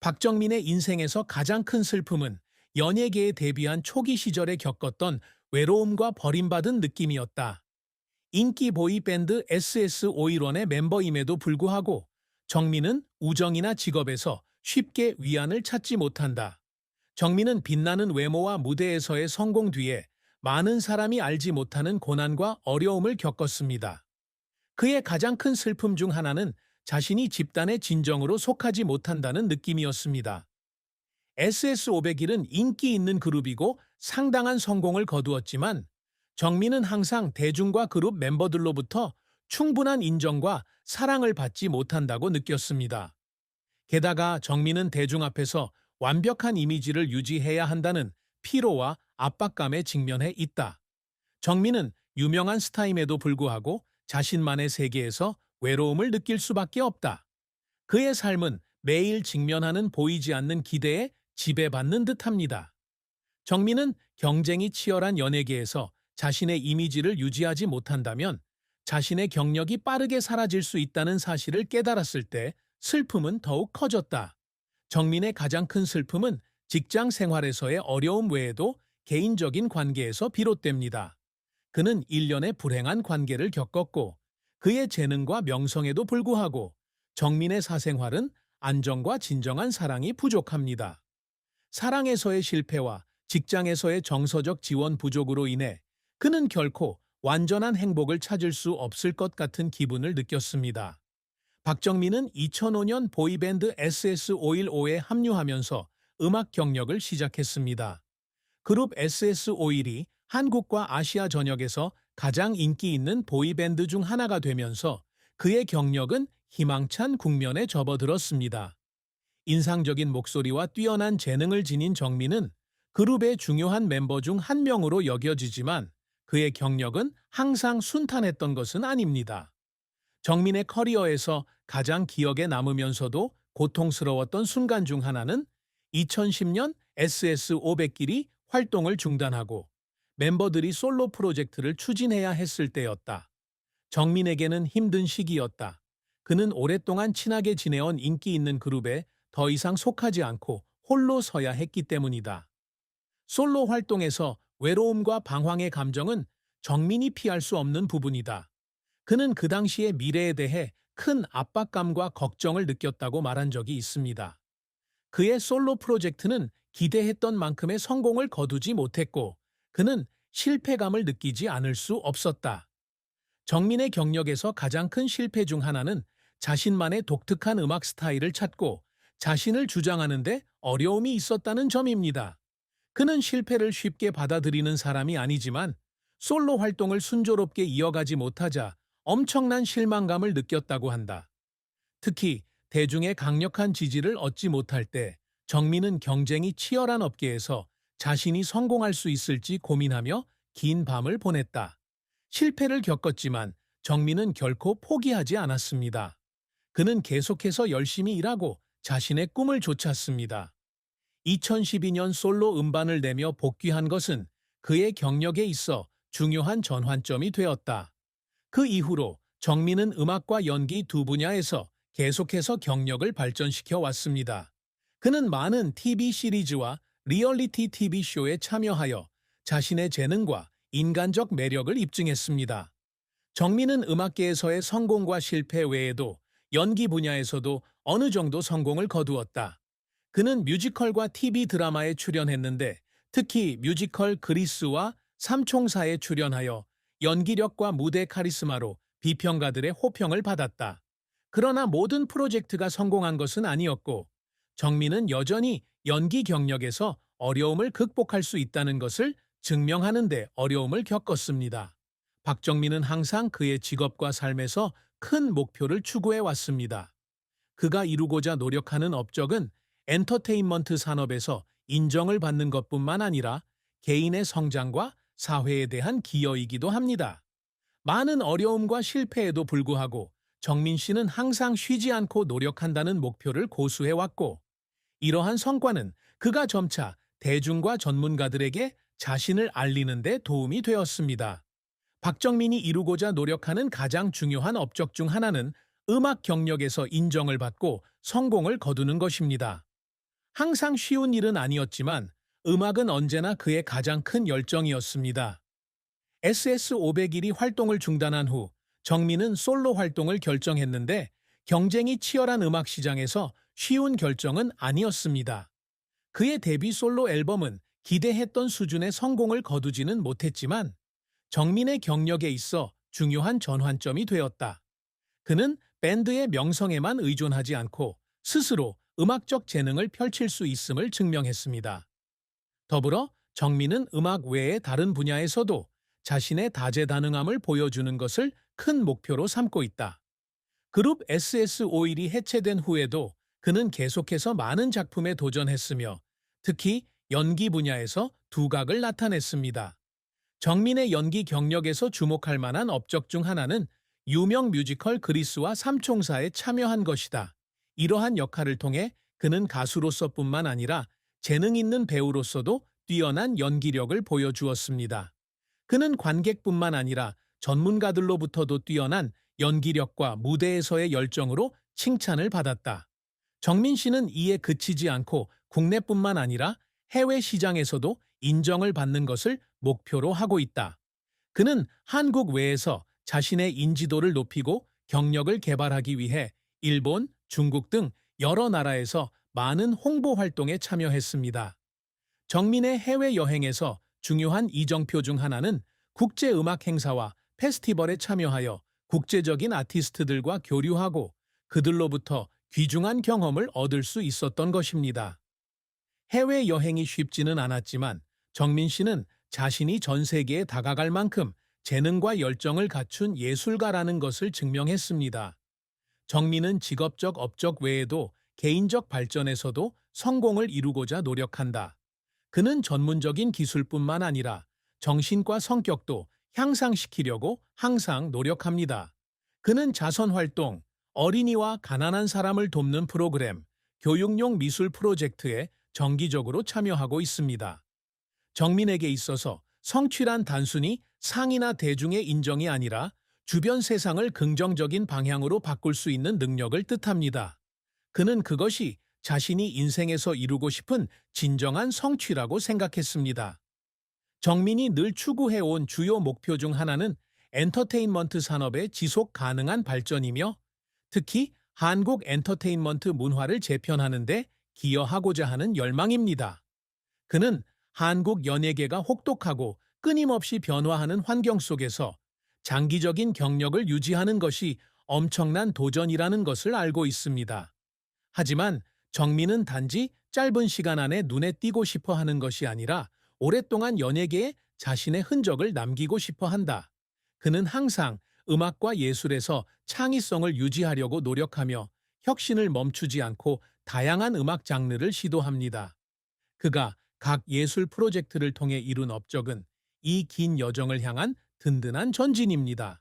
박정민의 인생에서 가장 큰 슬픔은 연예계에 데뷔한 초기 시절에 겪었던 외로움과 버림받은 느낌이었다. 인기 보이밴드 SS501의 멤버임에도 불구하고 정민은 우정이나 직업에서 쉽게 위안을 찾지 못한다. 정민은 빛나는 외모와 무대에서의 성공 뒤에 많은 사람이 알지 못하는 고난과 어려움을 겪었습니다. 그의 가장 큰 슬픔 중 하나는 자신이 집단의 진정으로 속하지 못한다는 느낌이었습니다. SS501은 인기 있는 그룹이고 상당한 성공을 거두었지만 정민은 항상 대중과 그룹 멤버들로부터 충분한 인정과 사랑을 받지 못한다고 느꼈습니다. 게다가 정민은 대중 앞에서 완벽한 이미지를 유지해야 한다는 피로와 압박감에 직면해 있다. 정민은 유명한 스타임에도 불구하고 자신만의 세계에서 외로움을 느낄 수밖에 없다. 그의 삶은 매일 직면하는 보이지 않는 기대에 지배받는 듯합니다. 정민은 경쟁이 치열한 연예계에서 자신의 이미지를 유지하지 못한다면 자신의 경력이 빠르게 사라질 수 있다는 사실을 깨달았을 때 슬픔은 더욱 커졌다. 정민의 가장 큰 슬픔은 직장 생활에서의 어려움 외에도 개인적인 관계에서 비롯됩니다. 그는 일련의 불행한 관계를 겪었고 그의 재능과 명성에도 불구하고 정민의 사생활은 안정과 진정한 사랑이 부족합니다. 사랑에서의 실패와 직장에서의 정서적 지원 부족으로 인해 그는 결코 완전한 행복을 찾을 수 없을 것 같은 기분을 느꼈습니다. 박정민은 2005년 보이밴드 SS515에 합류하면서 음악 경력을 시작했습니다. 그룹 SS501이 한국과 아시아 전역에서 가장 인기 있는 보이밴드 중 하나가 되면서 그의 경력은 희망찬 국면에 접어들었습니다. 인상적인 목소리와 뛰어난 재능을 지닌 정민은 그룹의 중요한 멤버 중 한 명으로 여겨지지만 그의 경력은 항상 순탄했던 것은 아닙니다. 정민의 커리어에서 가장 기억에 남으면서도 고통스러웠던 순간 중 하나는 2010년 SS500끼리 활동을 중단하고 멤버들이 솔로 프로젝트를 추진해야 했을 때였다. 정민에게는 힘든 시기였다. 그는 오랫동안 친하게 지내온 인기 있는 그룹에 더 이상 속하지 않고 홀로 서야 했기 때문이다. 솔로 활동에서 외로움과 방황의 감정은 정민이 피할 수 없는 부분이다. 그는 그 당시의 미래에 대해 큰 압박감과 걱정을 느꼈다고 말한 적이 있습니다. 그의 솔로 프로젝트는 기대했던 만큼의 성공을 거두지 못했고 그는 실패감을 느끼지 않을 수 없었다. 정민의 경력에서 가장 큰 실패 중 하나는 자신만의 독특한 음악 스타일을 찾고 자신을 주장하는데 어려움이 있었다는 점입니다. 그는 실패를 쉽게 받아들이는 사람이 아니지만 솔로 활동을 순조롭게 이어가지 못하자 엄청난 실망감을 느꼈다고 한다. 특히 대중의 강력한 지지를 얻지 못할 때 정민은 경쟁이 치열한 업계에서 자신이 성공할 수 있을지 고민하며 긴 밤을 보냈다. 실패를 겪었지만 정민은 결코 포기하지 않았습니다. 그는 계속해서 열심히 일하고 자신의 꿈을 좇았습니다. 2012년 솔로 음반을 내며 복귀한 것은 그의 경력에 있어 중요한 전환점이 되었다. 그 이후로 정민은 음악과 연기 두 분야에서 계속해서 경력을 발전시켜 왔습니다. 그는 많은 TV 시리즈와 리얼리티 TV쇼에 참여하여 자신의 재능과 인간적 매력을 입증했습니다. 정민은 음악계에서의 성공과 실패 외에도 연기 분야에서도 어느 정도 성공을 거두었다. 그는 뮤지컬과 TV 드라마에 출연했는데 특히 뮤지컬 그리스와 삼총사에 출연하여 연기력과 무대 카리스마로 비평가들의 호평을 받았다. 그러나 모든 프로젝트가 성공한 것은 아니었고 정민은 여전히 연기 경력에서 어려움을 극복할 수 있다는 것을 증명하는 데 어려움을 겪었습니다. 박정민은 항상 그의 직업과 삶에서 큰 목표를 추구해 왔습니다. 그가 이루고자 노력하는 업적은 엔터테인먼트 산업에서 인정을 받는 것뿐만 아니라 개인의 성장과 사회에 대한 기여이기도 합니다. 많은 어려움과 실패에도 불구하고 정민 씨는 항상 쉬지 않고 노력한다는 목표를 고수해왔고 이러한 성과는 그가 점차 대중과 전문가들에게 자신을 알리는 데 도움이 되었습니다. 박정민이 이루고자 노력하는 가장 중요한 업적 중 하나는 음악 경력에서 인정을 받고 성공을 거두는 것입니다. 항상 쉬운 일은 아니었지만 음악은 언제나 그의 가장 큰 열정이었습니다. SS501이 활동을 중단한 후 정민은 솔로 활동을 결정했는데 경쟁이 치열한 음악 시장에서 쉬운 결정은 아니었습니다. 그의 데뷔 솔로 앨범은 기대했던 수준의 성공을 거두지는 못했지만 정민의 경력에 있어 중요한 전환점이 되었다. 그는 밴드의 명성에만 의존하지 않고 스스로 음악적 재능을 펼칠 수 있음을 증명했습니다. 더불어 정민은 음악 외의 다른 분야에서도 자신의 다재다능함을 보여주는 것을 큰 목표로 삼고 있다. 그룹 SS501이 해체된 후에도 그는 계속해서 많은 작품에 도전했으며 특히 연기 분야에서 두각을 나타냈습니다. 정민의 연기 경력에서 주목할 만한 업적 중 하나는 유명 뮤지컬 그리스와 삼총사에 참여한 것이다. 이러한 역할을 통해 그는 가수로서뿐만 아니라 재능 있는 배우로서도 뛰어난 연기력을 보여주었습니다. 그는 관객뿐만 아니라 전문가들로부터도 뛰어난 연기력과 무대에서의 열정으로 칭찬을 받았다. 정민 씨는 이에 그치지 않고 국내뿐만 아니라 해외 시장에서도 인정을 받는 것을 목표로 하고 있다. 그는 한국 외에서 자신의 인지도를 높이고 경력을 개발하기 위해 일본, 중국 등 여러 나라에서 많은 홍보 활동에 참여했습니다. 정민의 해외여행에서 중요한 이정표 중 하나는 국제음악 행사와 페스티벌에 참여하여 국제적인 아티스트들과 교류하고 그들로부터 귀중한 경험을 얻을 수 있었던 것입니다. 해외여행이 쉽지는 않았지만 정민 씨는 자신이 전 세계에 다가갈 만큼 재능과 열정을 갖춘 예술가라는 것을 증명했습니다. 정민은 직업적 업적 외에도 개인적 발전에서도 성공을 이루고자 노력한다. 그는 전문적인 기술뿐만 아니라 정신과 성격도 향상시키려고 항상 노력합니다. 그는 자선활동, 어린이와 가난한 사람을 돕는 프로그램, 교육용 미술 프로젝트에 정기적으로 참여하고 있습니다. 정민에게 있어서 성취란 단순히 상이나 대중의 인정이 아니라 주변 세상을 긍정적인 방향으로 바꿀 수 있는 능력을 뜻합니다. 그는 그것이 자신이 인생에서 이루고 싶은 진정한 성취라고 생각했습니다. 정민이 늘 추구해온 주요 목표 중 하나는 엔터테인먼트 산업의 지속 가능한 발전이며 특히 한국 엔터테인먼트 문화를 재편하는 데 기여하고자 하는 열망입니다. 그는 한국 연예계가 혹독하고 끊임없이 변화하는 환경 속에서 장기적인 경력을 유지하는 것이 엄청난 도전이라는 것을 알고 있습니다. 하지만 정민은 단지 짧은 시간 안에 눈에 띄고 싶어 하는 것이 아니라 오랫동안 연예계에 자신의 흔적을 남기고 싶어 한다. 그는 항상 음악과 예술에서 창의성을 유지하려고 노력하며 혁신을 멈추지 않고 다양한 음악 장르를 시도합니다. 그가 각 예술 프로젝트를 통해 이룬 업적은 이 긴 여정을 향한 든든한 전진입니다.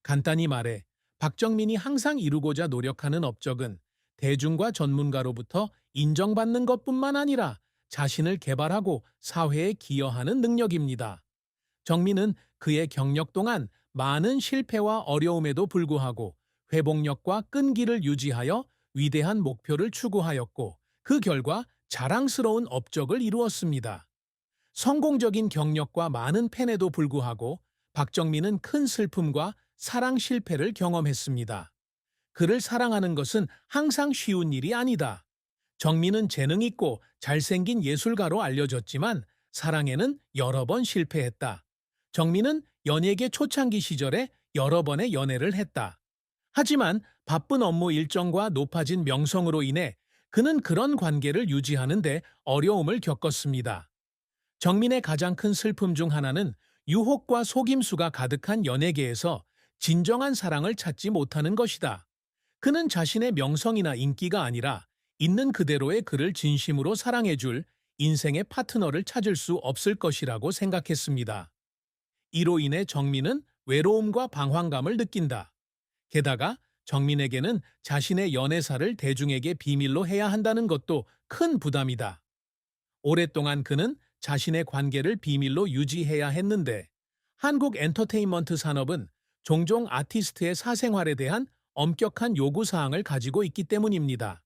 간단히 말해 박정민이 항상 이루고자 노력하는 업적은 대중과 전문가로부터 인정받는 것뿐만 아니라 자신을 개발하고 사회에 기여하는 능력입니다. 정민은 그의 경력 동안 많은 실패와 어려움에도 불구하고 회복력과 끈기를 유지하여 위대한 목표를 추구하였고 그 결과 자랑스러운 업적을 이루었습니다. 성공적인 경력과 많은 팬에도 불구하고 박정민은 큰 슬픔과 사랑 실패를 경험했습니다. 그를 사랑하는 것은 항상 쉬운 일이 아니다. 정민은 재능 있고 잘생긴 예술가로 알려졌지만 사랑에는 여러 번 실패했다. 정민은 연예계 초창기 시절에 여러 번의 연애를 했다. 하지만 바쁜 업무 일정과 높아진 명성으로 인해 그는 그런 관계를 유지하는데 어려움을 겪었습니다. 정민의 가장 큰 슬픔 중 하나는 유혹과 속임수가 가득한 연예계에서 진정한 사랑을 찾지 못하는 것이다. 그는 자신의 명성이나 인기가 아니라 있는 그대로의 그를 진심으로 사랑해줄 인생의 파트너를 찾을 수 없을 것이라고 생각했습니다. 이로 인해 정민은 외로움과 방황감을 느낀다. 게다가 정민에게는 자신의 연애사를 대중에게 비밀로 해야 한다는 것도 큰 부담이다. 오랫동안 그는 자신의 관계를 비밀로 유지해야 했는데 한국 엔터테인먼트 산업은 종종 아티스트의 사생활에 대한 엄격한 요구사항을 가지고 있기 때문입니다.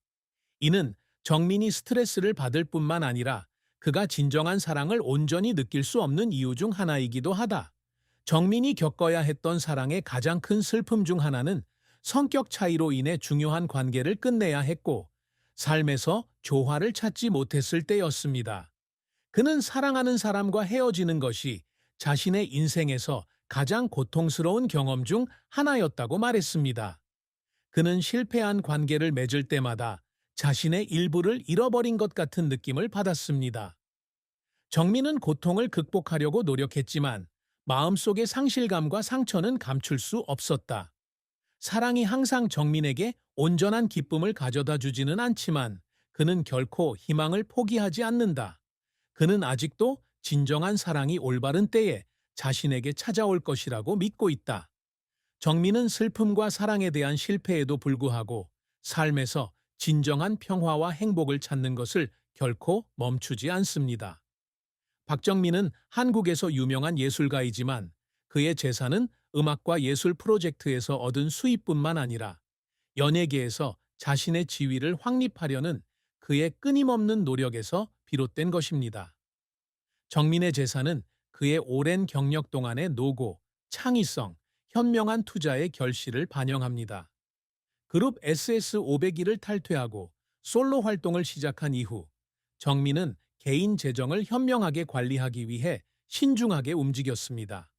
이는 정민이 스트레스를 받을 뿐만 아니라 그가 진정한 사랑을 온전히 느낄 수 없는 이유 중 하나이기도 하다. 정민이 겪어야 했던 사랑의 가장 큰 슬픔 중 하나는 성격 차이로 인해 중요한 관계를 끝내야 했고 삶에서 조화를 찾지 못했을 때였습니다. 그는 사랑하는 사람과 헤어지는 것이 자신의 인생에서 가장 고통스러운 경험 중 하나였다고 말했습니다. 그는 실패한 관계를 맺을 때마다 자신의 일부를 잃어버린 것 같은 느낌을 받았습니다. 정민은 고통을 극복하려고 노력했지만 마음속의 상실감과 상처는 감출 수 없었다. 사랑이 항상 정민에게 온전한 기쁨을 가져다 주지는 않지만 그는 결코 희망을 포기하지 않는다. 그는 아직도 진정한 사랑이 올바른 때에 자신에게 찾아올 것이라고 믿고 있다. 정민은 슬픔과 사랑에 대한 실패에도 불구하고 삶에서 진정한 평화와 행복을 찾는 것을 결코 멈추지 않습니다. 박정민은 한국에서 유명한 예술가이지만 그의 재산은 음악과 예술 프로젝트에서 얻은 수입뿐만 아니라 연예계에서 자신의 지위를 확립하려는 그의 끊임없는 노력에서 비롯된 것입니다. 정민의 재산은 그의 오랜 경력 동안의 노고, 창의성, 현명한 투자의 결실을 반영합니다. 그룹 SS501을 탈퇴하고 솔로 활동을 시작한 이후 정민은 개인 재정을 현명하게 관리하기 위해 신중하게 움직였습니다.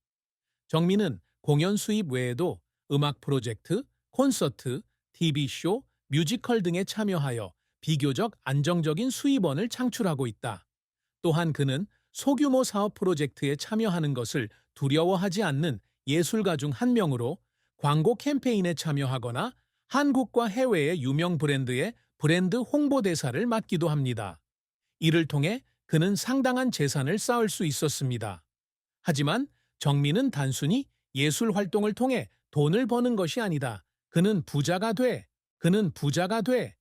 정민은 공연 수입 외에도 음악 프로젝트, 콘서트, TV쇼, 뮤지컬 등에 참여하여 비교적 안정적인 수입원을 창출하고 있다. 또한 그는 소규모 사업 프로젝트에 참여하는 것을 두려워하지 않는 예술가 중 한 명으로 광고 캠페인에 참여하거나 한국과 해외의 유명 브랜드의 브랜드 홍보대사를 맡기도 합니다. 이를 통해 그는 상당한 재산을 쌓을 수 있었습니다. 하지만 정민은 단순히 예술 활동을 통해 돈을 버는 것이 아니다. 그는 부자가 돼.